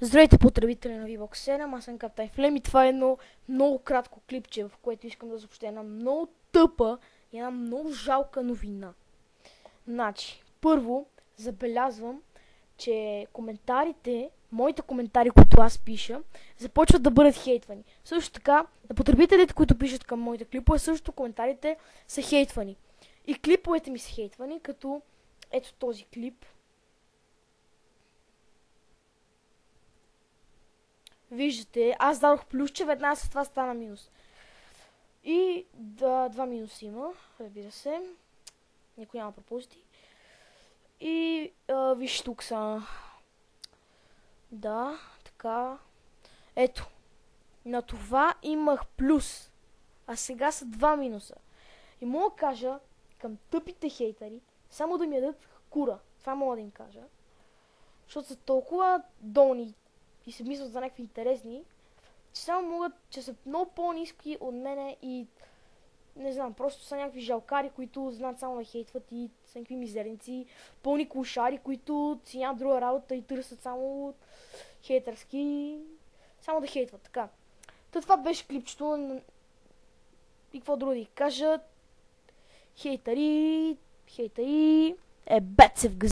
Здравейте, потребители на VBOX 7, аз съм Каптай Флем и това е едно много кратко клипче, в което искам да съобщя една много тъпа и една много жалка новина. Значи, първо забелязвам, че коментарите, моите коментари, които аз пиша, започват да бъдат хейтвани. Също така, на потребителите, които пишат към моите клипове, също коментарите са хейтвани. И клиповете ми са хейтвани, като ето този клип. Виждате, аз дадох плюсче, веднага след това стана минус. И два минуса има, разбира се. Никой няма пропусти. И виж тук са. Да, така. Ето. На това имах плюс. А сега са два минуса. И мога да кажа към тъпите хейтери, само да ми ядат кура. Това мога да им кажа. Защото са толкова долни и се мислят за някакви интересни, че само могат, че са много по-ниски от мене и не знам, просто са някакви жалкари, които знаят само да хейтват и са някакви мизерници, пълни клошари, които си нямат друга работа и търсят само хейтърски, само да хейтват, така. Това беше клипчето и какво друго да кажа, хейтари, бет се в газа.